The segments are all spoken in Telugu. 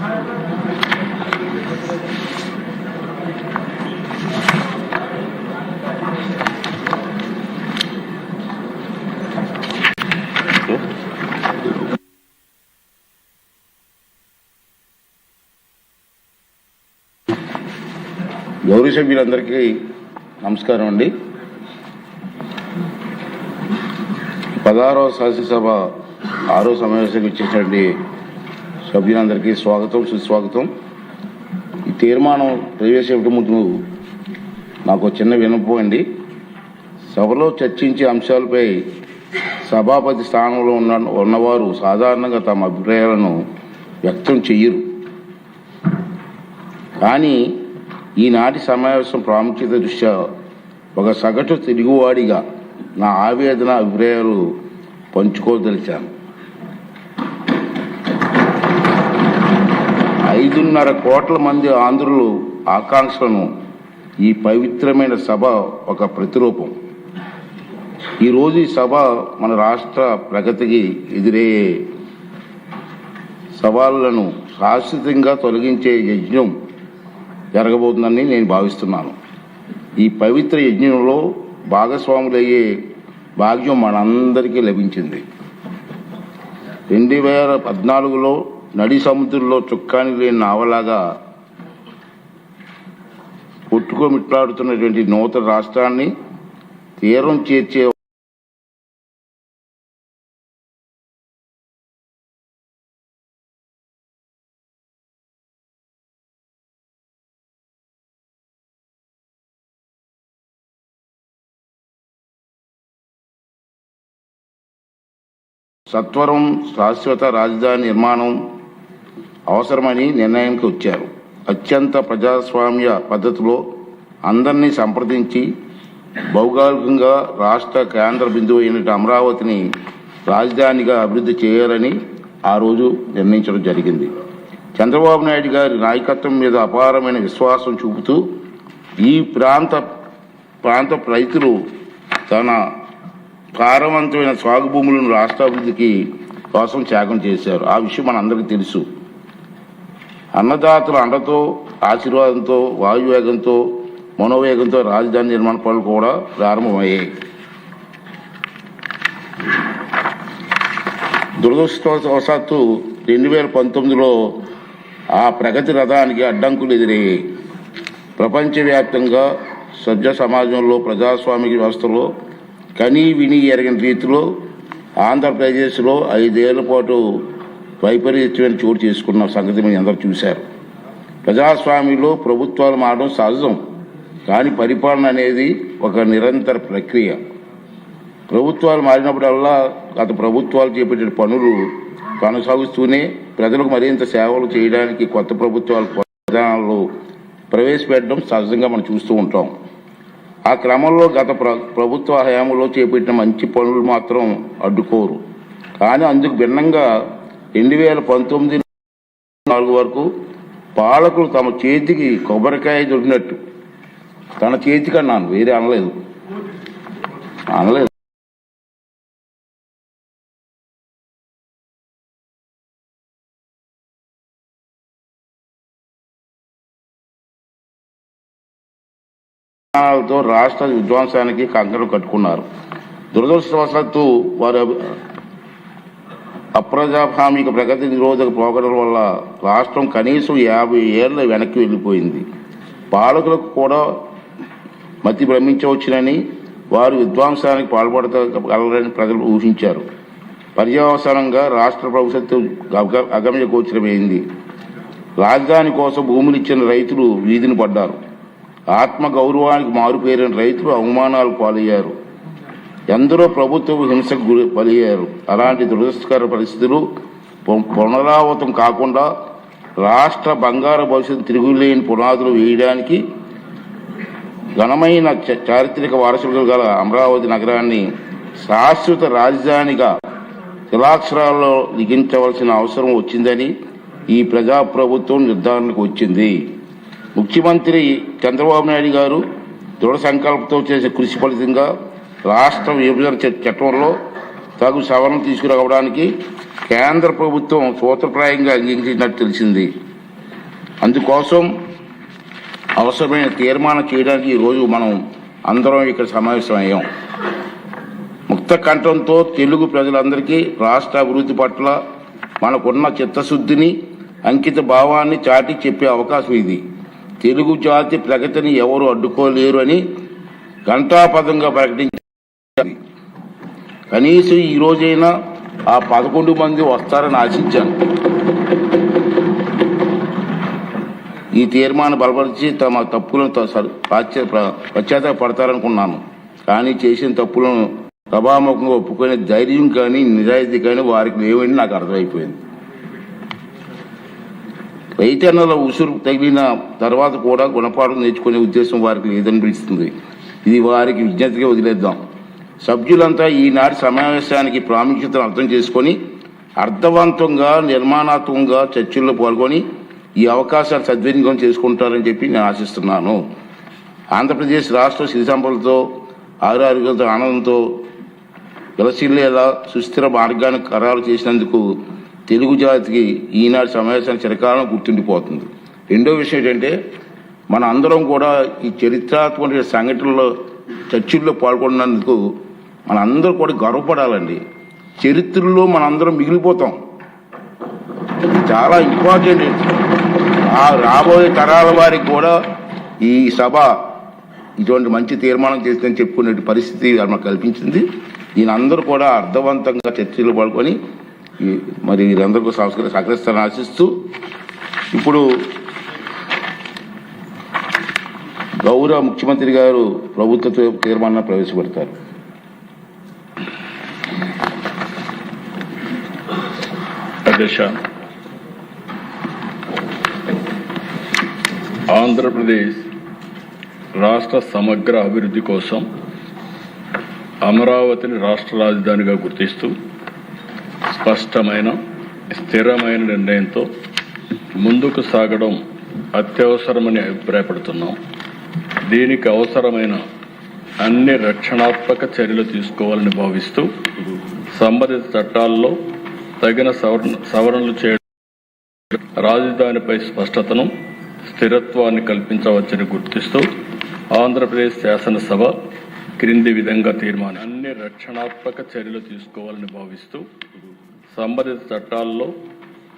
గౌరవ సభ్యులందరికీ నమస్కారం అండి. 16వ శాసనసభ 6వ సమావేశానికి వచ్చేసినటువంటి సభ్యులందరికీ స్వాగతం, సుస్వాగతం. ఈ తీర్మానం ప్రవేశపెట్టే ముందు నాకు చిన్న విన్నపం అండి. సభలో చర్చించే అంశాలపై సభాపతి స్థానంలో ఉన్నవారు సాధారణంగా తమ అభిప్రాయాలను వ్యక్తం చెయ్యరు. కానీ ఈనాటి సమావేశం ప్రాముఖ్యత దృష్ట్యా ఒక సగటు తెలుగువాడిగా నా ఆవేదన, అభిప్రాయాలు పంచుకోదలిచాను. 5.5 కోట్ల మంది ఆంధ్రులు ఆకాంక్షలను ఈ పవిత్రమైన సభ ఒక ప్రతిరూపం. ఈరోజు ఈ సభ మన రాష్ట్ర ప్రగతికి ఎదురయ్యే సవాళ్లను శాశ్వతంగా తొలగించే యజ్ఞం జరగబోతుందని నేను భావిస్తున్నాను. ఈ పవిత్ర యజ్ఞంలో భాగస్వాములయ్యే భాగ్యం మనందరికీ లభించింది. 2014లో నడి సముద్రంలో చుక్కాని లేని నావలాగా కొట్టుకోమిట్లాడుతున్నటువంటి నూతన రాష్ట్రాన్ని తీరం చేర్చే సత్వరం శాశ్వత రాజధాని నిర్మాణం అవసరమని నిర్ణయానికి వచ్చారు. అత్యంత ప్రజాస్వామ్య పద్ధతిలో అందరినీ సంప్రదించి భౌగోళికంగా రాష్ట్ర కేంద్ర బిందువు అయిన అమరావతిని రాజధానిగా అభివృద్ధి చేయాలని ఆ రోజు నిర్ణయించడం జరిగింది. చంద్రబాబు నాయుడు గారి నాయకత్వం మీద అపారమైన విశ్వాసం చూపుతూ ఈ ప్రాంత రైతులు తన సారవంతమైన సాగు భూములను రాష్ట్ర అభివృద్ధికి కోసం త్యాగం చేశారు. ఆ విషయం మనందరికీ తెలుసు. అన్నదాతల అండతో, ఆశీర్వాదంతో, వాయువేగంతో, మనోవేగంతో రాజధాని నిర్మాణ పనులు కూడా ప్రారంభమయ్యాయి. దురదృష్టవశాత్తు 2019లో ఆ ప్రగతి రథానికి అడ్డంకులు ఎదురయ్యాయి. ప్రపంచవ్యాప్తంగా సభ్య సమాజంలో, ప్రజాస్వామిక వ్యవస్థలో కనీ విని ఎరగని రీతిలో ఆంధ్రప్రదేశ్లో 5 ఏళ్ల పాటు వైపరీత్యమైన చోటు చేసుకున్న సంగతి మీరు అందరూ చూశారు. ప్రజాస్వామ్యంలో ప్రభుత్వాలు మారడం సహజం, కానీ పరిపాలన అనేది ఒక నిరంతర ప్రక్రియ. ప్రభుత్వాలు మారినప్పుడల్లా గత ప్రభుత్వాలు చేపట్టిన పనులు కొనసాగుతూనే ప్రజలకు మరింత సేవలు చేయడానికి కొత్త ప్రభుత్వాలు విధానాలు ప్రవేశపెట్టడం సహజంగా మనం చూస్తూ ఉంటాం. ఆ క్రమంలో గత ప్రభుత్వ హయాంలో చేపట్టిన మంచి పనులు మాత్రం అడ్డుకోరు. కానీ అందుకు భిన్నంగా 2019 వరకు పాలకులు తమ చేతికి కొబ్బరికాయ దొరికినట్టు, తన చేతికి అన్నాను, వేరే అనలేదు. తో రాష్ట్ర విధ్వంసానికి కంకణం కట్టుకున్నారు. దురదృష్టవశాత్తు వారి అప్రజాస్వామిక ప్రగతి నిరోధక పోకడల వల్ల రాష్ట్రం కనీసం 50 ఏళ్ల వెనక్కి వెళ్ళిపోయింది. పాలకులకు కూడా మతి భ్రమించవచ్చునని, వారు విధ్వంసానికి పాల్పడగలరని ప్రజలు ఊహించారు. పర్యవసానంగా రాష్ట్ర ప్రభుత్వం అగమ్య గోచరమైంది. రాజధాని కోసం భూములు ఇచ్చిన రైతులు వీధిని పడ్డారు. ఆత్మ గౌరవానికి మారుపేరిన రైతులు అవమానాలు పాలయ్యారు. ఎందరో ప్రభుత్వ హింసకు బలయ్యారు. అలాంటి దురదృష్టకర పరిస్థితులు పునరావృతం కాకుండా రాష్ట్ర బంగారు భవిష్యత్తు తిరుగులేని పునాదులు వేయడానికి ఘనమైన చారిత్రక వారసులు గల అమరావతి నగరాన్ని శాశ్వత రాజధానిగా శిలాక్షరాల్లో లిఖించవలసిన అవసరం వచ్చిందని ఈ ప్రజాప్రభుత్వం నిర్ధారణకు వచ్చింది. ముఖ్యమంత్రి చంద్రబాబు నాయుడు గారు దృఢ సంకల్పంతో చేసే కృషి ఫలితంగా రాష్ట్ర విభజన చట్టంలో తగు సవరణ తీసుకురావడానికి కేంద్ర ప్రభుత్వం సూత్రప్రాయంగా అంగీకరించినట్టు తెలిసింది. అందుకోసం అవసరమైన తీర్మానం చేయడానికి ఈరోజు మనం అందరం ఇక్కడ సమావేశమయ్యాం. ముక్త కంఠంతో తెలుగు ప్రజలందరికీ రాష్ట్ర అభివృద్ధి పట్ల మనకున్న చిత్తశుద్ధిని, అంకిత భావాన్ని చాటి చెప్పే అవకాశం ఇది. తెలుగు జాతి ప్రగతిని ఎవరు అడ్డుకోలేరు అని ఘంటాపథంగా ప్రకటించారు. కనీసం ఈ రోజైనా ఆ 11 మంది వస్తారని ఆశించాను. ఈ తీర్మానం బలపరిచి తమ తప్పులను పశ్చాత్తాపడతారనుకున్నాను. కానీ చేసిన తప్పులను సభాముఖంగా ఒప్పుకునే ధైర్యం కానీ నిజాయితీ కానీ వారికి లేవని నాకు అర్థమైపోయింది. రైతన్నల ఉసురు తగిలిన తర్వాత కూడా గుణపాఠం నేర్చుకునే ఉద్దేశం వారికి లేదనిపిస్తుంది. ఇది వారికి విజ్ఞప్తిగా వదిలేద్దాం. సభ్యులంతా ఈనాటి సమావేశానికి ప్రాముఖ్యతను అర్థం చేసుకొని అర్థవంతంగా, నిర్మాణాత్మకంగా చర్చల్లో పాల్గొని ఈ అవకాశాలు సద్వినియోగం చేసుకుంటారని చెప్పి నేను ఆశిస్తున్నాను. ఆంధ్రప్రదేశ్ రాష్ట్ర సిరి సంపదలతో, ఆరోగ్యంతో, ఆనందంతో విలసిల్లేలా సుస్థిర మార్గాన్ని ఖరారు చేసినందుకు తెలుగు జాతికి ఈనాటి సమావేశానికి చిరకాలం గుర్తుండిపోతుంది. రెండో విషయం ఏంటంటే, మన అందరం కూడా ఈ చరిత్రాత్మక సంఘటనలో చర్చల్లో పాల్గొన్నందుకు మన అందరూ కూడా గర్వపడాలండి. చరిత్రలో మనందరం మిగిలిపోతాం. చాలా ఇంపార్టెంట్. ఆ రాబోయే తరాల వారికి కూడా ఈ సభ ఇటువంటి మంచి తీర్మానం చేస్తుందని చెప్పుకునే పరిస్థితి మనకు కల్పించింది. దీని అందరూ కూడా అర్థవంతంగా చర్చలు పాల్గొని మరి వీరందరికీ సహకరిస్తారని ఆశిస్తూ ఇప్పుడు గౌరవ ముఖ్యమంత్రి గారు ప్రభుత్వ తీర్మానాన్ని ప్రవేశపెడతారు. ఆంధ్రప్రదేశ్ రాష్ట్ర సమగ్ర అభివృద్ధి కోసం అమరావతిని రాష్ట్ర రాజధానిగా గుర్తిస్తూ స్పష్టమైన, స్థిరమైన నిర్ణయంతో ముందుకు సాగడం అత్యవసరమని అభిప్రాయపడుతున్నాం. దీనికి అవసరమైన అన్ని రక్షణాత్మక చర్యలు తీసుకోవాలని భావిస్తూ సంబంధిత చట్టాల్లో తగిన సవరణలు చేయడం, రాజధానిపై స్పష్టతను, స్థిరత్వాన్ని కల్పించవచ్చని గుర్తిస్తూ ఆంధ్రప్రదేశ్ శాసనసభ క్రింది విధంగా తీర్మానం. అన్ని రక్షణాత్మక చర్యలు తీసుకోవాలని భావిస్తూ సంబంధిత చట్టాల్లో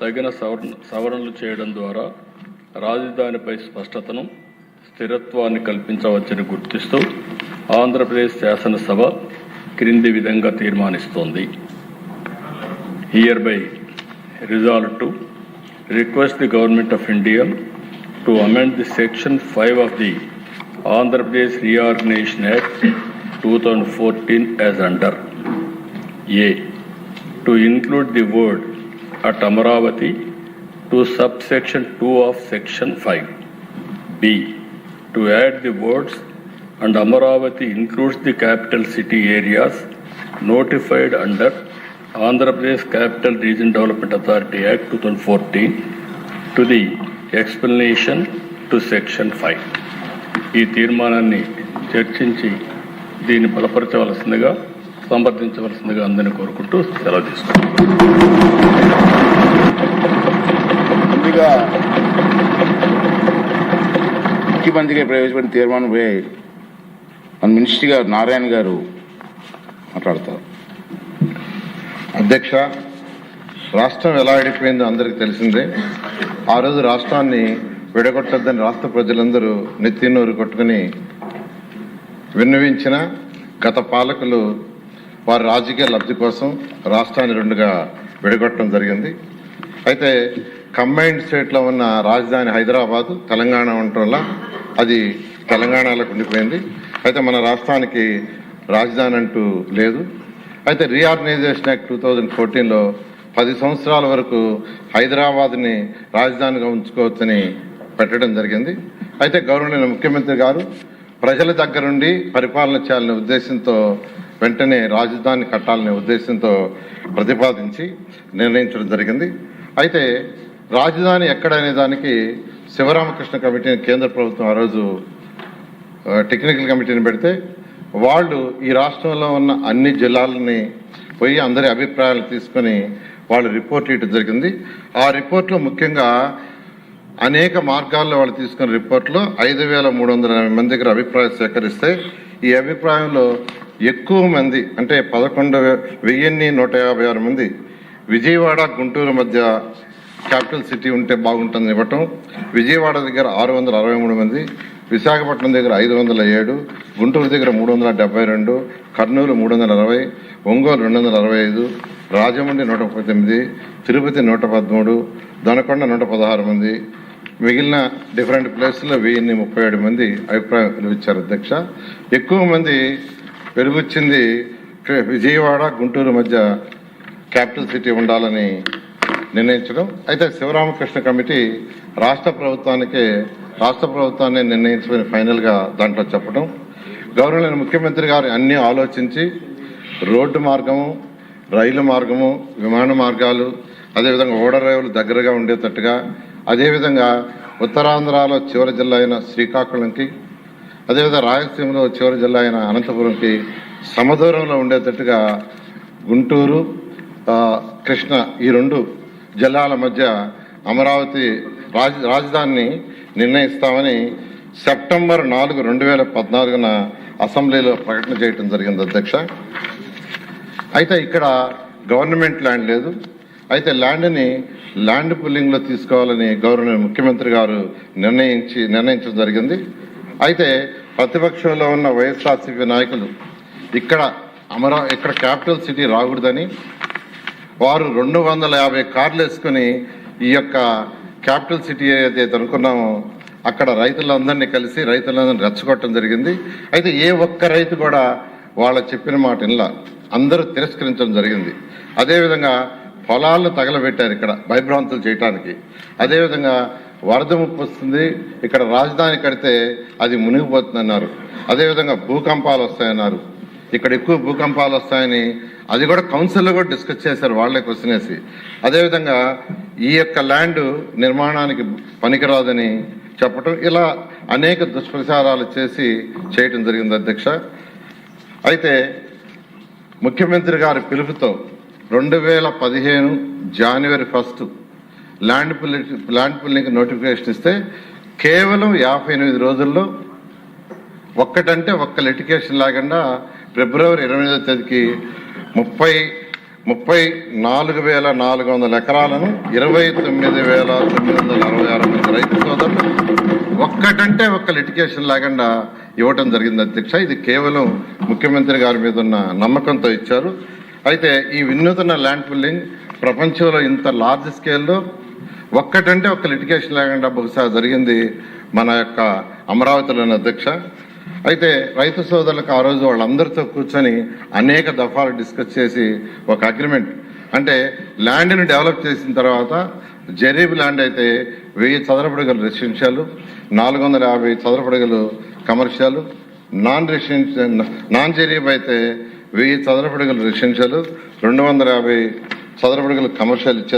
తగిన సవరణలు చేయడం ద్వారా రాజధానిపై స్పష్టతను, స్థిరత్వాన్ని కల్పించవచ్చని గుర్తిస్తూ ఆంధ్రప్రదేశ్ శాసనసభ క్రింది విధంగా తీర్మానిస్తోంది. Hereby resolved to request the Government of India to amend the Section 5 of the Andhra Pradesh Reorganization Act 2014 as under: A. To include the word at Amaravati to subsection 2 of Section 5. B. To add the words and Amaravati includes the capital city areas notified under Andhra Pradesh Capital Region Development Authority Act 2014 to the explanation to Section 5. ఈ తీర్మానాన్ని చర్చించి దీన్ని బలపరచవలసిందిగా, సంప్రదించవలసిందిగా అందరినీ కోరుకుంటూ సెలవు తీసుకుంటాం. ముందుగా ముఖ్యమంత్రిగా ప్రవేశపెట్టిన తీర్మానంపై మన మినిస్టర్ గారు నారాయణ గారు మాట్లాడతారు. అధ్యక్ష, రాష్ట్రం ఎలా విడిపోయిందో అందరికీ తెలిసిందే. ఆ రోజు రాష్ట్రాన్ని విడగొట్టద్దని రాష్ట్ర ప్రజలందరూ నెత్తినూరు కొట్టుకుని విన్నవించిన గత పాలకులు వారి రాజకీయ లబ్ధి కోసం రాష్ట్రాన్ని రెండుగా విడగొట్టడం జరిగింది. అయితే కంబైన్డ్ స్టేట్లో ఉన్న రాజధాని హైదరాబాదు, తెలంగాణ ఉండటం వల్ల అది తెలంగాణలోకి ఉండిపోయింది. అయితే మన రాష్ట్రానికి రాజధాని అంటూ లేదు. అయితే రీఆర్గనైజేషన్ యాక్ట్ 2014లో 10 సంవత్సరాల వరకు హైదరాబాద్ని రాజధానిగా ఉంచుకోవచ్చని పెట్టడం జరిగింది. అయితే గౌరవనీయ ముఖ్యమంత్రి గారు ప్రజల దగ్గరుండి పరిపాలన చేయాలనే ఉద్దేశంతో వెంటనే రాజధాని కట్టాలనే ఉద్దేశంతో ప్రతిపాదించి నిర్ణయించడం జరిగింది. అయితే రాజధాని ఎక్కడనే దానికి శివరామకృష్ణ కమిటీని కేంద్ర ప్రభుత్వం ఆ రోజు టెక్నికల్ కమిటీని పెడితే వాళ్ళు ఈ రాష్ట్రంలో ఉన్న అన్ని జిల్లాలని పోయి అందరి అభిప్రాయాలు తీసుకొని వాళ్ళు రిపోర్ట్ ఇవ్వడం జరిగింది. ఆ రిపోర్ట్లో ముఖ్యంగా అనేక మార్గాల్లో వాళ్ళు తీసుకున్న రిపోర్ట్లో 5,380 మంది దగ్గర అభిప్రాయం సేకరిస్తే ఈ అభిప్రాయంలో ఎక్కువ మంది అంటే 11,156 మంది విజయవాడ గుంటూరు మధ్య క్యాపిటల్ సిటీ ఉంటే బాగుంటుంది ఇవ్వటం, విజయవాడ దగ్గర 663 మంది, విశాఖపట్నం దగ్గర 507, గుంటూరు దగ్గర 372, కర్నూలు 360, ఒంగోలు 265, రాజమండ్రి 139, తిరుపతి 113, దొనకొండ 116 మంది, మిగిలిన డిఫరెంట్ ప్లేసుల్లో 1037 మంది అభిప్రాయం వెలువిచ్చారు అధ్యక్ష. ఎక్కువ మంది వెలువచ్చింది విజయవాడ గుంటూరు మధ్య క్యాపిటల్ సిటీ ఉండాలని నిర్ణయించడం. అయితే శివరామకృష్ణ కమిటీ రాష్ట్ర ప్రభుత్వాన్ని నిర్ణయించమని ఫైనల్గా దాంట్లో చెప్పడం, గౌరవనీయ ముఖ్యమంత్రి గారు అన్నీ ఆలోచించి రోడ్డు మార్గము, రైలు మార్గము, విమాన మార్గాలు, అదేవిధంగా ఓడరేవులు దగ్గరగా ఉండేటట్టుగా, అదేవిధంగా ఉత్తరాంధ్రలో చివరి జిల్లా అయిన శ్రీకాకుళంకి, అదేవిధంగా రాయలసీమలో చివరి జిల్లా అయిన అనంతపురంకి సమదూరంలో ఉండేటట్టుగా గుంటూరు, కృష్ణ ఈ 2 జిల్లాల మధ్య అమరావతి రాజధానిని నిర్ణయిస్తామని సెప్టెంబర్ 4, 2014 అసెంబ్లీలో ప్రకటన చేయడం జరిగింది అధ్యక్ష. అయితే ఇక్కడ గవర్నమెంట్ ల్యాండ్ లేదు. అయితే ల్యాండ్ పుల్లింగ్లో తీసుకోవాలని గౌరవనీయ ముఖ్యమంత్రి గారు నిర్ణయించడం జరిగింది. అయితే ప్రతిపక్షంలో ఉన్న వైఎస్ఆర్సీపీ నాయకులు ఇక్కడ క్యాపిటల్ సిటీ రాకూడదని వారు 250 కార్లు వేసుకుని ఈ యొక్క క్యాపిటల్ సిటీ ఏదైతే అనుకున్నామో అక్కడ రైతులందరినీ కలిసి రైతులందరినీ రెచ్చగొట్టడం జరిగింది. అయితే ఏ ఒక్క రైతు కూడా వాళ్ళ చెప్పిన మాట ఇలా అందరూ తిరస్కరించడం జరిగింది. అదేవిధంగా పొలాలను తగలబెట్టారు ఇక్కడ భయభ్రాంతులు చేయటానికి. అదేవిధంగా వరద ముప్పు వస్తుంది, ఇక్కడ రాజధాని కడితే అది మునిగిపోతుందన్నారు. అదేవిధంగా భూకంపాలు వస్తాయన్నారు. ఇక్కడ ఎక్కువ భూకంపాలు వస్తాయని అది కూడా కౌన్సిల్లో కూడా డిస్కస్ చేశారు వాళ్ళే క్వశ్చన్ వేసి. అదేవిధంగా ఈ యొక్క ల్యాండ్ నిర్మాణానికి పనికిరాదని చెప్పటం, ఇలా అనేక దుష్ప్రచారాలు చేయటం జరిగింది అధ్యక్ష. అయితే ముఖ్యమంత్రి గారి పిలుపుతో 2015 జనవరి 1 ల్యాండ్ పుల్లింగ్ నోటిఫికేషన్ ఇస్తే కేవలం 58 రోజుల్లో ఒక్క లిటిగేషన్ లేకుండా ఫిబ్రవరి 28వ తేదీకి 34,400 ఎకరాలను 29,966 మంది రైతు సోదరులు ఒక్క లిటిగేషన్ లేకుండా ఇవ్వటం జరిగింది అధ్యక్ష. ఇది కేవలం ముఖ్యమంత్రి గారి మీద ఉన్న నమ్మకంతో ఇచ్చారు. అయితే ఈ వినూతన ల్యాండ్ పుల్లింగ్ ప్రపంచంలో ఇంత లార్జ్ స్కేల్లో ఒక్క లిటిగేషన్ లేకుండా బహుశా జరిగింది మన యొక్క అమరావతిలోని అధ్యక్ష. అయితే రైతు సోదరులకు ఆ రోజు వాళ్ళందరితో కూర్చొని అనేక దఫాలు డిస్కస్ చేసి ఒక అగ్రిమెంట్, అంటే ల్యాండ్ని డెవలప్ చేసిన తర్వాత జరీబ్ ల్యాండ్ అయితే 1000 చదరపు అడుగులు రెసిడెన్షియల్, 450 చదరపు అడుగులు కమర్షియల్, నాన్ జరీబ్ అయితే 1000 చదరపు అడుగులు రెసిడెన్షియల్, 250 చదరపు అడుగులు కమర్షియల్ ఇచ్చే